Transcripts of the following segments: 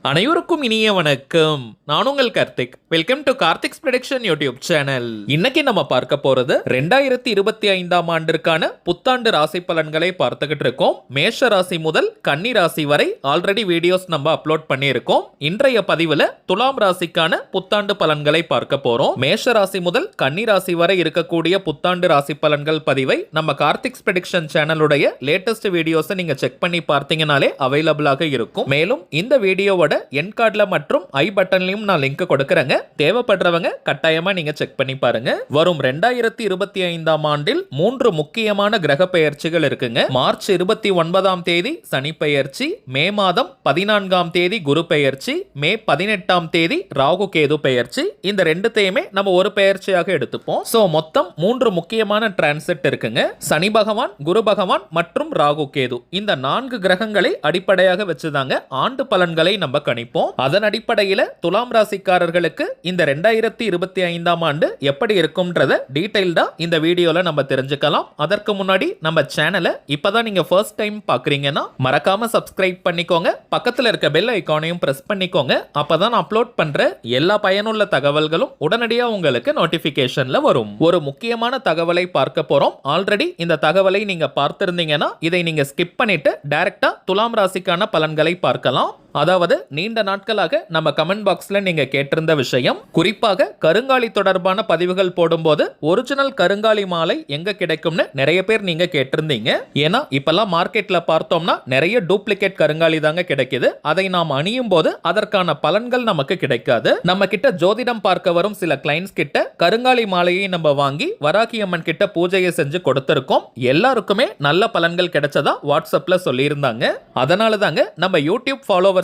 அனைவருக்கும் இனிய வணக்கம். நான் உங்கள் Karthik. Welcome to Karthik's prediction YouTube channel. இன்னைக்கு நம்ம பார்க்க போறது 2025ஆம் ஆண்டிற்கான புத்தாண்டு ராசி பலன்களை பார்த்துக்கிட்டு இருக்கோம். மேஷ ராசி முதல் கன்னி ராசி வரை ஆல்ரெடி வீடியோஸ் நம்ம அப்லோட் பண்ணியிருக்கோம். இன்றைய பதிவுல துலாம் ராசிக்கான புத்தாண்டு பலன்களை பார்க்க போறோம். மேஷ ராசி முதல் கன்னி ராசி வரை இருக்கக்கூடிய புத்தாண்டு ராசி பலன்கள் பதிவை நம்ம கார்த்திக்ஸ் ப்ரெடிக்ஷன் சேனலுடைய லேட்டஸ்ட் வீடியோஸை நீங்க செக் பண்ணி பார்த்தீங்கனாலே அவைலபிளாக இருக்கும். மேலும் இந்த வீடியோவோட என் கார்டுல மற்றும் ஐ பட்டன்லயும் நான் லிங்க் கொடுக்கறேங்க. தேவைப்படுறவங்க கட்டாயமா நீங்க செக் பண்ணி பாருங்க. வரும் 2025ஆம் ஆண்டில் 3 முக்கியமான கிரக பெயர்ச்சிகள் இருக்குங்க. மார்ச் 29ஆம் தேதி சனி பெயர்ச்சி, மே மாதம் 14ஆம் தேதி குரு பெயர்ச்சி, மே 18ஆம் தேதி ராகு கேது பெயர்ச்சி. இந்த ரெண்டுத்தையுமே நம்ம ஒரு பெயர்ச்சியாக எடுத்துப்போம். சோ மொத்தம் 3 முக்கியமான டிரான்சிட் இருக்குங்க. சனி பகவான், குரு பகவான் மற்றும் ராகு கேது. இந்த 4 கிரகங்களை அடிப்படையாக வச்சுதாங்க ஆண்டு பலன்களை நம்ம கணிப்போம். அதன் அடிப்படையில் துலாம் ராசிக்காரர்களுக்கு இந்த 2025ஆம் ஆண்டு எப்படி இருக்கும்ன்றத டீடைல்டா இந்த வீடியோல நம்ம தெரிஞ்சுக்கலாம். அதற்கு முன்னாடி நம்ம சேனலை இப்பதான் நீங்க ஃபர்ஸ்ட் டைம் பாக்குறீங்கன்னா மறக்காம சப்ஸ்கிரைப் பண்ணிக்கோங்க. பக்கத்துல இருக்க பெல் ஐகானையும் பிரஸ் பண்ணிக்கோங்க. அப்பதான் அப்லோட் பண்ற எல்லா பயனுள்ள தகவல்களும் உடனடியா உங்களுக்கு நோட்டிபிகேஷன்ல வரும். ஒரு முக்கியமான தகவலை பார்க்க போறோம். ஆல்ரெடி இந்த தகவலை நீங்க பார்த்திருந்தீங்கன்னா இதை நீங்க ஸ்கிப் பண்ணிட்டு டைரக்டா துலாம் ராசிக்கான பலன்களை பார்க்கலாம். அதாவது நீண்ட நாட்களாக நம்ம கமெண்ட் பாக்ஸ்ல நீங்க கேட்டிருந்த விஷயம், குறிப்பாக கருங்காலி தொடர்பான பதிவுகள் போடும்போது ஒரிஜினல் கருங்காலி மாலை எங்க கிடைக்கும்னு நிறைய பேர் நீங்க கேட்டிருந்தீங்க. ஏன்னா இப்பெல்லாம் மார்க்கெட்ல பார்த்தோம்னா நிறைய டூப்ளிகேட் கருங்காலி தாங்க கிடைக்குது. அதை நாம் அணியும் போது அதற்கான பலன்கள் நமக்கு கிடைக்காது. நம்ம கிட்ட ஜோதிடம் பார்க்க வரும் சில கிளைண்ட்ஸ் கிட்ட கருங்காலி மாலையை நம்ம வாங்கி வராகி அம்மன் கிட்ட பூஜையை செஞ்சு கொடுத்திருக்கோம். எல்லாருக்குமே நல்ல பலன்கள் கிடைச்சதா வாட்ஸ்அப்ல சொல்லியிருந்தாங்க. அதனால தாங்க நம்ம யூடியூப் ஃபாலோவர்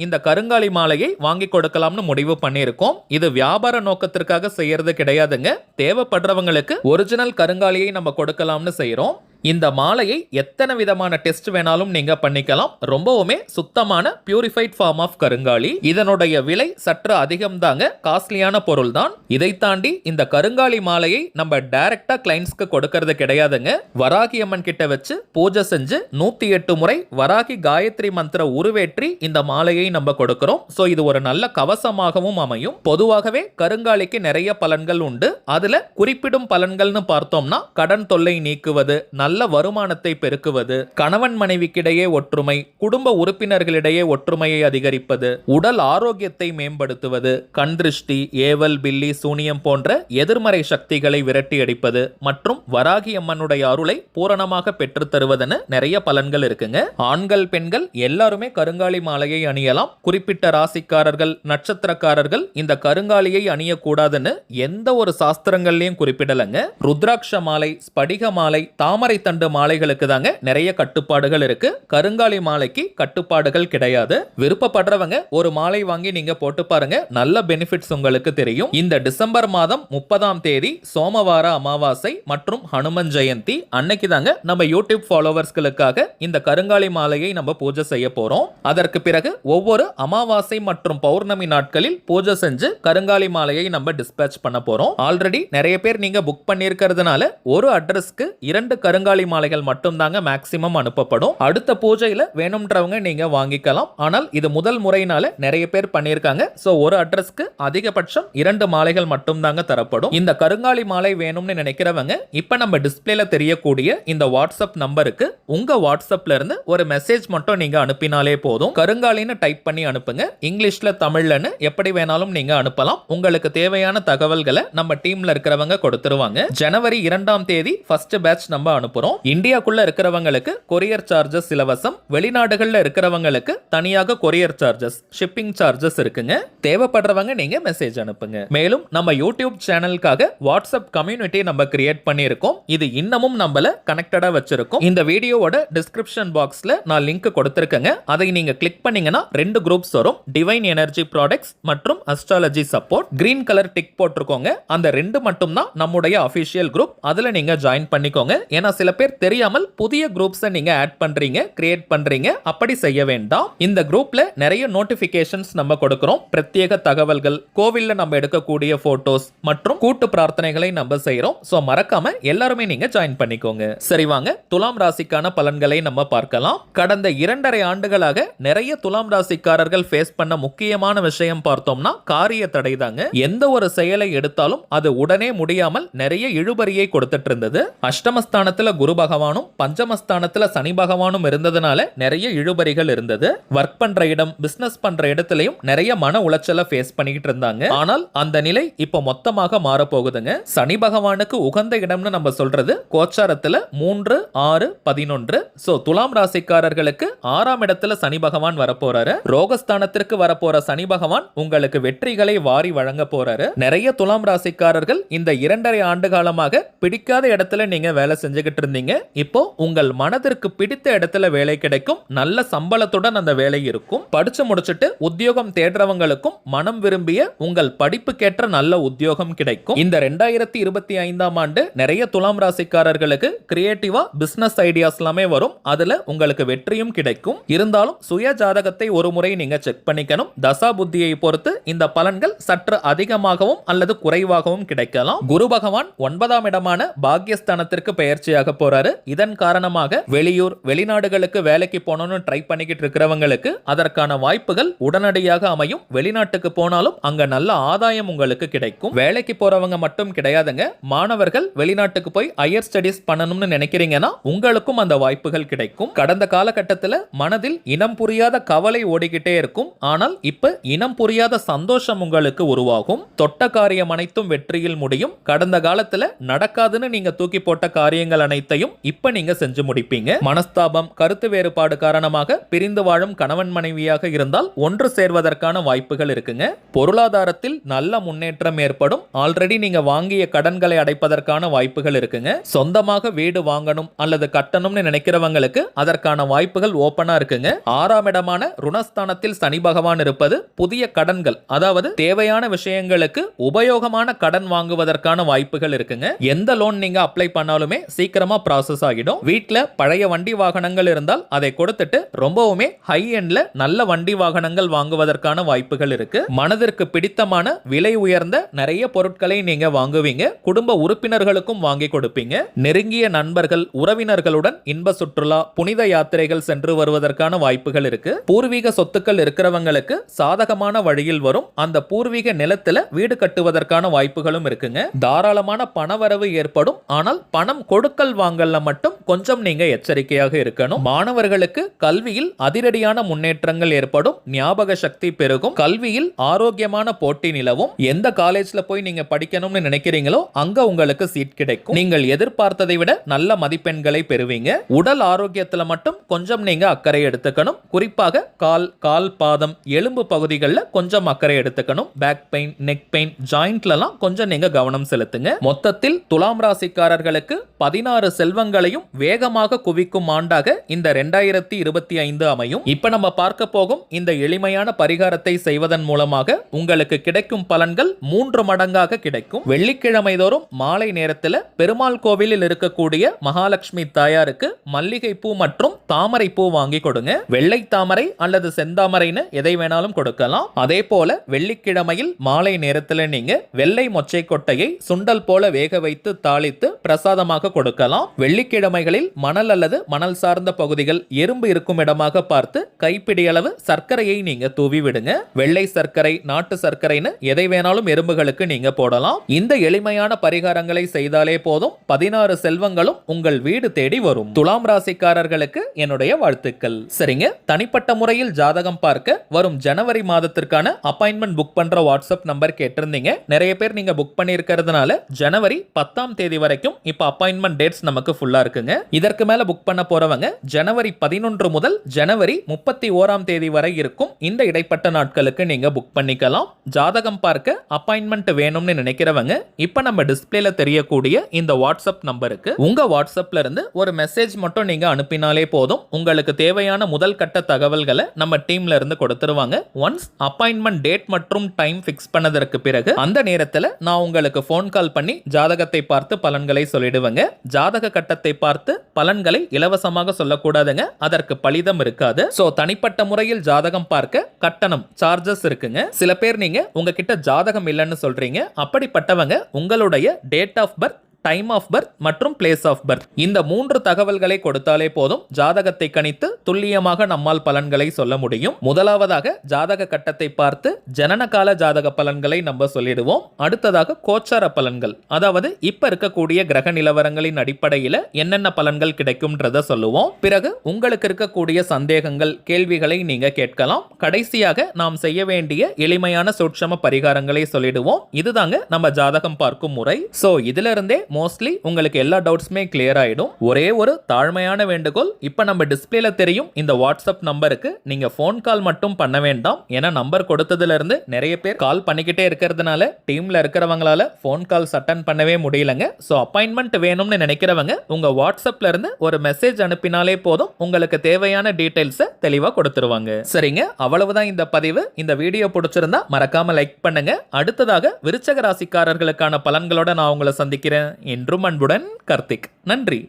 இந்த கருங்காலி மாலையை வாங்கி கொடுக்கலாம்னு முடிவு பண்ணியிருக்கோம். இது வியாபார நோக்கத்திற்காக செய்யறது கிடையாதுங்க. தேவைப்படுறவங்களுக்கு ஒரிஜினல் கருங்காலியை நம்ம கொடுக்கலாம்னு செய்யறோம். இந்த மாலையை எத்தனை விதமான டெஸ்ட் வேணாலும் நீங்க பண்ணிக்கலாம். ரொம்பவுமே சுத்தமான பியூரிஃபைட் ஃபார்ம் ஆஃப் கருங்காலி. இதனுடைய விலை சற்று அதிகம் தாங்க, காஸ்ட்லியான பொருள் தான். இதை தாண்டி இந்த கருங்காலி மாலையை நம்ம டைரக்டா கிளைண்ட்ஸ்க்கு கொடுக்கறது கிடையாதுங்க. வராகி அம்மன் கிட்ட வச்சு பூஜை செஞ்சு 108 முறை வராகி காயத்ரி மந்திர உருவேற்றி இந்த மாலையை நம்ம கொடுக்கிறோம். சோ இது ஒரு நல்ல கவசமாகவும் அமையும். பொதுவாகவே கருங்காலிக்கு நிறைய பலன்கள் உண்டு. அதுல குறிப்பிடும் பலன்கள்னு பார்த்தோம்னா கடன் தொல்லை நீக்குவது, நல்ல வருமானத்தை பெருக்குவது, கணவன் மனைவிக்கிடையே ஒற்றுமை, குடும்ப உறுப்பினர்களிடையே ஒற்றுமையை அதிகரிப்பது, உடல் ஆரோக்கியத்தை மேம்படுத்துவது, கண் திருஷ்டி, ஏவல், பில்லி, சூனியம் போன்ற எதிர்மறை சக்திகளை விரட்டி அடிப்பது மற்றும் வராகி அம்மனுடைய அருளை பூரணமாக பெற்று தருவதுன்னு நிறைய பலன்கள் இருக்குங்க. ஆண்கள் பெண்கள் எல்லாருமே கருங்காலி மாலையை அணியலாம். குறிப்பிட்ட ராசிக்காரர்கள், நட்சத்திரக்காரர்கள் இந்த கருங்காலியை அணியக்கூடாதுன்னு எந்த ஒரு சாஸ்திரங்கள்லயும் குறிப்பிடலங்க. ருத்ராட்ச மாலை, ஸ்படிக மாலை, தாமரை தண்டு மாலைகளுக்கு தாங்க நிறைய கட்டுப்பாடுகள் இருக்கு. கருங்காலி மாலைக்கு கட்டுப்பாடுகள் கிடையாது. விருப்பப்படுறவங்க ஒரு மாலை வாங்கி நீங்க போட்டு பாருங்க, நல்ல பெனிஃபிட்ஸ் உங்களுக்கு தெரியும். இந்த டிசம்பர் மாதம் 30ஆம் தேதி சோமவார அமாவாசை மற்றும் ஹனுமன் ஜெயந்தி அன்னைக்கு தாங்க நம்ம யூடியூப் ஃபாலோவர்ஸ்களுக்காக இந்த கருங்காலி மாலையை நம்ம பூஜை செய்ய போறோம். அதற்கு பிறகு ஒவ்வொரு அமாவாசை மற்றும் பௌர்ணமி நாட்களில் பூஜை செஞ்சு கருங்காலி மாலையை நம்ம டிஸ்பேட்ச் பண்ண போறோம். ஆல்ரெடி நிறைய பேர் நீங்க புக் பண்ணியிருக்கிறதுனால ஒரு அட்ரஸ்க்கு 2 கருங்காலி மாலைகள் மட்டும் தாங்க மேக்ஸிமம் அனுப்பப்படும். அடுத்த பூஜையில வேணும்ன்றவங்க நீங்க வாங்கிக்கலாம். ஆனால் இது முதல் முறையினால நிறைய பேர் பண்ணியிருக்காங்க. சோ ஒரு அட்ரஸ்க்கு அதிகபட்சம் 2 மாலைகள் மட்டும் தாங்க தரப்படும். இந்த கருங்காலி மாலை வேணும்னு நினைக்கிறவங்க இப்ப நம்ம டிஸ்பிளேல தெரியக்கூடிய இந்த வாட்ஸ்அப் நம்பருக்கு உங்க வாட்ஸ்அப்ல இருந்து ஒரு மெசேஜ் மட்டும் நீங்க அனுப்பினாலே போதும். கருங்காலின்னு டைப் பண்ணி அனுப்புங்க. இங்கிலீஷ்ல, தமிழ்லன்னு எப்படி வேணாலும் நீங்க அனுப்பலாம். உங்களுக்கு தேவையான தகவல்களை நம்ம டீம்ல இருக்கிறவங்க கொடுத்துருவாங்க. ஜனவரி 2ஆம் தேதி ஃபர்ஸ்ட் பேட்ச் நம்ம அனுப்புறோம். இந்தியாக்குள்ள இருக்கிறவங்களுக்கு கொரியர் சார்ஜஸ் இலவசம். வெளிநாடுகள்ல இருக்கிறவங்களுக்கு தனியாக கொரியர் சார்ஜஸ், ஷிப்பிங் சார்ஜஸ் இருக்குங்க. தேவைப்படுறவங்க நீங்க மெசேஜ் அனுப்புங்க. மேலும் நம்ம யூடியூப் சேனலுக்காக வாட்ஸ்அப் கம்யூனிட்டி நம்ம கிரியேட் பண்ணியிருக்கோம். இது இன்னமும் நம்மள கனெக்டடா வச்சிருக்கோம். இந்த வீடியோவோட டிஸ்கிரிப்ஷன் பாக்ஸ்ல நான் லிங்க் கொடுத்திருக்கேங்க. அதை நீங்க கிளிக் பண்ணீங்கன்னா 2 குரூப்ஸ் வரும். டிவைன் எனர்ஜி ப்ராடக்ட்ஸ் மற்றும் astrology support. Green colour tick போட்டிருக்கோங்க. அந்த 2 மட்டும் தான் நம்முடைய அபிஷியல் குரூப். அதுல நீங்க ஜாயின் பண்ணிக்கோங்க. ஏன்னா சில பேர் தெரியாமல் புதிய குரூப்ஸை நீங்க ஆட் பண்றீங்க, கிரியேட் பண்றீங்க. அப்படி செய்ய வேண்டாம். இந்த குரூப்ல நிறைய நோட்டிபிகேஷன்ஸ் நம்ம கொடுக்கிறோம். பிரத்யேக தகவல்கள், கோவில்ல நம்ம எடுக்கக்கூடிய போட்டோஸ் மற்றும் கூட்டு பிரார்த்தனைகளை நம்ம செய்யறோம். சோ மறக்காம எல்லாருமே நீங்க ஜாயின் பண்ணிக்கோங்க. சரி வாங்க துலாம் ராசிக்கான பலன்களை நம்ம பார்க்கலாம். கடந்த 2.5 ஆண்டுகளாக நிறைய துலாம் ராசிக்காரர்கள் ஃபேஸ் பண்ண முக்கியமான விஷயம் பார்த்தோம்னா காரிய தடை தாங்க. எந்த ஒரு செயலை எடுத்தாலும் அது உடனே முடியாமல் நிறைய இழுபறியை கொடுத்துட்டு இருந்தது. அஷ்டமஸ்தானத்துல குரு பகவானும் பஞ்சமஸ்தானத்துல சனி பகவானும் இருந்ததுனால நிறைய இழுபறிகள் இருந்தது. ஒர்க் பண்ற இடம், பிசினஸ் பண்ற இடத்திலையும் நிறைய மன உளைச்சலை ஃபேஸ் பண்ணிட்டு இருந்தாங்க. ஆனால் அந்த நிலை இப்ப மொத்தமாக மாற போகுதுங்க. சனி பகவானுக்கு உகந்த இடம்னு நம்ம சொல்றது கோச்சாரத்துல 3, 6, 11. சோ துலாம் ராசிக்காரர்களுக்கு 6ஆம் இடத்துல சனி பகவான் வரப்போறாரு. ரோகஸ்தானத்திற்கு வரப்போற சனி பகவான் உங்களுக்கு வெற்றிகளை வாரி வழங்க போறாரு. நிறைய துலாம் ராசிக்காரர்கள் இந்த 2.5 ஆண்டு காலமாக பிடிக்காத இடத்துல நீங்க வேலை செஞ்சுக்கிட்டு இருந்தீங்க. இப்போ உங்கள் மனதிற்கு பிடித்த இடத்துல வேலை கிடைக்கும். நல்ல சம்பளத்துடன் அந்த வேலை இருக்கும். படிச்சு முடிச்சிட்டு உத்தியோகம் தேடுறவங்களுக்கும் மனம் விரும்பிய உங்கள் படிப்புக்கேற்ற நல்ல உத்தியோகம் கிடைக்கும். இந்த 2025ஆம் ஆண்டு நிறைய துலாம் ராசிக்காரர்களுக்கு கிரியேட்டிவா பிசினஸ் ஐடியாஸ் எல்லாமே வரும். அதுல உங்களுக்கு வெற்றியும் கிடைக்கும். இருந்தாலும் சுய ஜாதகத்தை ஒரு முறை நீங்க செக் பண்ணிக்கணும். தசா புத்தியை பொறுத்து இந்த பலன்கள் சற்று அதிகமாகவும் அல்லது குறைவாகவும் கிடைக்கலாம். குரு பகவான் 9ஆம் இடமான பாக்யஸ்தானத்திற்கு பெயர்ச்சியாக போறாரு. இதன் காரணமாக வெளியூர், வெளிநாடுகளுக்கு வேலைக்கு போகணும்னு ட்ரை பண்ணிக்கிட்டு இருக்கிறவங்களுக்கு அதற்கான வாய்ப்புகள் உடனடியாக அமையும். வெளிநாட்டுக்கு போனாலும் அங்க நல்ல ஆதாயம் உங்களுக்கு கிடைக்கும். வேலைக்கு போறவங்க மட்டும் கிடையாதுங்க. மாணவர்கள் வெளிநாட்டுக்கு போய் ஹையர் ஸ்டடீஸ் பண்ணணும்னு நினைக்கிறீங்கன்னா உங்களுக்கும் அந்த வாய்ப்புகள் கிடைக்கும். கடந்த காலகட்டத்தில் மனதில் இனம் புரியாத கவலை ஓடிக்கிட்டே இருக்கும். ஆனால் இப்ப இனம் புரியாத சந்தோஷம் உங்களுக்கு உருவாகும். தொட்ட காரியம் அனைத்தும் வெற்றியில் முடியும். கடந்த காலத்துல நடக்காதுன்னு நீங்க தூக்கி போட்ட காரியங்கள் அனைத்தையும் இப்ப நீங்க செஞ்சு முடிப்பீங்க. மனஸ்தாபம், கருத்து வேறுபாடு காரணமாக பிரிந்து வாழும் கணவன் மனைவியாக இருந்தால் ஒன்று சேர்வதற்கான வாய்ப்புகள் இருக்குங்க. பொருளாதாரத்தில் நல்ல முன்னேற்றம் ஏற்படும். ஆல்ரெடி நீங்க வாங்கிய கடன்களை அடைப்பதற்கான வாய்ப்புகள் இருக்குங்க. சொந்தமாக வீடு வாங்கணும் அல்லது கட்டணும்னு நினைக்கிறவங்களுக்கு அதற்கான வாய்ப்புகள் ஓபனா இருக்குங்க. 6ஆம் இடமான ருணஸ்தானத்தில் சனி பகவான் இருப்பது புதிய கடன்கள், அதாவது தேவையான விஷயங்களுக்கு உபயோகமான கடன் வாங்குவதற்கான வாய்ப்புகள் இருக்குங்க. எந்த லோன் நீங்க அப்ளை பண்ணாலுமே சீக்கிரமா ப்ராசஸ் ஆகிடும். வீட்ல பழைய வண்டி வாகனங்கள் இருந்தால் அதை கொடுத்துட்டு ரொம்பவுமே ஹை எண்ட்ல நல்ல வண்டி வாகனங்கள் வாங்குவதற்கான வாய்ப்புகள் இருக்கு. மனதிற்கு பிடித்தமான விலை உயர்ந்த நிறைய பொருட்களை நீங்க வாங்குவீங்க. குடும்ப உறுப்பினர்களுக்கும் வாங்கி கொடுப்பீங்க. நெருங்கிய நண்பர்கள், உறவினர்களுடன் இன்ப சுற்றுலா, புனித யாத்திரைகள் சென்று வருவதற்கான வாய்ப்புகள் இருக்கு. பூர்வீக சொத்துக்கள் இருக்கிறவங்களுக்கு சாதகமான வழியில் வரும். அந்த பூர்வீக நிலத்துல வீடு கட்டுவதற்கான வாய்ப்புகளும் இருக்குங்க. தாராளமான பணவரவு ஏற்படும். ஆனால் பணம் கொடுக்கல் வாங்கல்ல மட்டும் கொஞ்சம் நீங்க எச்சரிக்கையாக இருக்கணும். மாணவர்களுக்கு கல்வியில் அதிரடியான முன்னேற்றங்கள் ஏற்படும். ஞாபக சக்தி பெருகும். கல்வியில் ஆரோக்கியமான போட்டி நிலவும். எந்த காலேஜ்ல போய் நீங்க படிக்கணும்னு நினைக்கிறீங்களோ அங்க உங்களுக்கு சீட் கிடைக்கும். நீங்கள் எதிர்பார்த்ததை விட நல்ல மதிப்பெண்களை பெறுவீங்க. உடல் ஆரோக்கியத்துல மட்டும் கொஞ்சம் நீங்க அக்கறை எடுத்துக்கணும். குறிப்பாக கால் பாதம், எலும்பு பகுதிகளில் கொஞ்சம் அக்கறை எடுத்துக்கணும். பேக் பெயின், நெக் பெயின், ஜாயிண்ட்லாம் கொஞ்சம் நீங்க கவனம் செலுத்துங்க. மொத்தத்தில் துலாம் ராசிக்காரர்களுக்கு 16 செல்வங்களையும் வேகமாக குவிக்கும் ஆண்டாக இந்த 2025 அமையும். இப்ப நம்ம பார்க்க போகும் இந்த எளிமையான பரிகாரத்தை செய்வதன் மூலமாக உங்களுக்கு கிடைக்கும் பலன்கள் 3 மடங்காக கிடைக்கும். வெள்ளிக்கிழமை தோறும் மாலை நேரத்தில் பெருமாள் கோவிலில் இருக்கக்கூடிய மகாலட்சுமி தாயாருக்கு மல்லிகை பூ மற்றும் தாமரை பூ வாங்கி கொடுங்க. வெள்ளை தாமரை அல்லது செந்தாமரைன்னு எதை வேணாலும் கொடுக்கலாம். அதே போல வெள்ளிக்கிழமையில் மாலை நேரத்தில் நீங்க வெள்ளை மொச்சை கொட்டையை சுண்டல் போல வேக வைத்து தாளித்து பிரசாதமாக கொடுக்கலாம். வெள்ளிக்கிழமைகளில் மணல் அல்லது மணல் சார்ந்த பகுதிகள், எறும்பு இருக்கும் இடமாக பார்த்து கைப்பிடி அளவு சர்க்கரையை நீங்க தூவி விடுங்க. வெள்ளை சர்க்கரை, நாட்டு சர்க்கரைன்னு எதை வேணாலும் எறும்புகளுக்கு நீங்க போடலாம். இந்த எளிமையான பரிகாரங்களை செய்தாலே போதும், 16 செல்வங்களும் உங்கள் வீடு தேடி வரும். துலாம் ராசிக்காரர்களுக்கு என்னுடைய வாழ்த்துக்கள். சரிங்க, தனிப்பட்ட முறையில் ஜாதகம் பார்க்க வரும் ஜனவரி மாதத்திற்கான அப்பாயின்மெண்ட் புக் பண்ற வாட்ஸ்அப் நம்பர் கேட்டிருந்தீங்க. நிறைய பேர் நீங்க புக் பண்ணி இருக்கிறதுனால ஜனவரி 10ஆம் தேதி வரைக்கும் இப்ப அப்பாயின்மெண்ட் டேட்ஸ் நமக்கு ஃபுல்லா இருக்குங்க. இதற்கு மேல புக் பண்ண போறவங்க ஜனவரி 11 முதல் ஜனவரி 31ஆம் தேதி வரை இருக்கும். இந்த இடைப்பட்ட நாட்களுக்கு நீங்க புக் பண்ணிக்கலாம். ஜாதகம் பார்க்க அப்பாயின்மெண்ட் வேணும்னு நினைக்கிறவங்க இப்ப நம்ம டிஸ்பிளேல தெரியக்கூடிய இந்த வாட்ஸ்அப் நம்பருக்கு உங்க வாட்ஸ்அப்ல இருந்து ஒரு மெசேஜ் மட்டும் நீங்க அனுப்பினாலே போதும். உங்களுக்கு தேவையான முதல் கட்ட தகவல்களை நம்ம டீம்ல இருந்து கொடுத்துருவாங்க. ஒன்ஸ் அப்பாயின்மெண்ட் டேட் மற்றும் டைம் ஃபிக்ஸ் பண்ணதற்கு பிறகு அந்த நேரத்தில் நான் உங்களுக்கு ஃபோன் கால் பண்ணி ஜாதகத்தை பார்த்து பலன்களை சொல்லிடுவேங்க. ஜாதக ஜாதக கட்டத்தை பார்த்து பலன்களை இலவசமாக சொல்லக்கூடாதுங்க, அதற்கு பலிதம் இருக்காது. சோ தனிப்பட்ட முறையில் ஜாதகம் பார்க்க கட்டணம் சார்ஜஸ் இருக்குங்க. சில பேர் நீங்க உங்ககிட்ட ஜாதகம் இல்லைன்னு சொல்றீங்க. அப்படிப்பட்டவங்க உங்களுடைய date of birth, time of birth மற்றும் பிளேஸ் ஆஃப் பர்த் இந்த 3 தகவல்களை கொடுத்தாலே போதும் ஜாதகத்தை கணித்து துல்லியமாக நம்மால் பலன்களை சொல்ல முடியும். முதலாவதாக ஜாதக கட்டத்தை பார்த்து ஜனனகால ஜாதக பலன்களை நம்ம சொல்லிடுவோம். அடுத்ததாக கோச்சார பலன்கள், அதாவது இப்ப இருக்கக்கூடிய கிரக நிலவரங்களின் அடிப்படையில் என்னென்ன பலன்கள் கிடைக்கும்ன்றத சொல்லுவோம். பிறகு உங்களுக்கு இருக்கக்கூடிய சந்தேகங்கள், கேள்விகளை நீங்க கேட்கலாம். கடைசியாக நாம் செய்ய வேண்டிய எளிமையான சூட்சம பரிகாரங்களை சொல்லிடுவோம். இதுதாங்க நம்ம ஜாதகம் பார்க்கும் முறை. சோ இதுல இருந்தே மோஸ்ட்லி உங்களுக்கு எல்லா டவுட்ஸுமே கிளியர் ஆயிடும். ஒரே ஒரு தாழ்மையான வேண்டுகோள், இப்ப நம்ம டிஸ்பிளேல தெரியும் இந்த வாட்ஸ்அப் நம்பருக்கு நீங்க போன் கால் மட்டும் பண்ண வேண்டாம். ஏன்னா நம்பர் கொடுத்ததுல இருந்து நிறைய பேர் கால் பண்ணிக்கிட்டே இருக்கிறதுனால டீம்ல இருக்கிறவங்களால போன் கால்ஸ் அட்டன் பண்ணவே முடியலங்க. சோ அப்பாயின்மெண்ட் வேணும்னு நினைக்கிறவங்க உங்க வாட்ஸ்அப்ல இருந்து ஒரு மெசேஜ் அனுப்பினாலே போதும், உங்களுக்கு தேவையான டீடைல்ஸ் தெளிவா கொடுத்துருவாங்க. சரிங்க, அவ்வளவுதான் இந்த பதிவு. இந்த வீடியோ பிடிச்சிருந்தா மறக்காம லைக் பண்ணுங்க. அடுத்ததாக விருச்சக ராசிக்காரர்களுக்கான பலன்களோட நான் உங்களை சந்திக்கிறேன். என்றும் அன்புடன் கார்த்திக். நன்றி.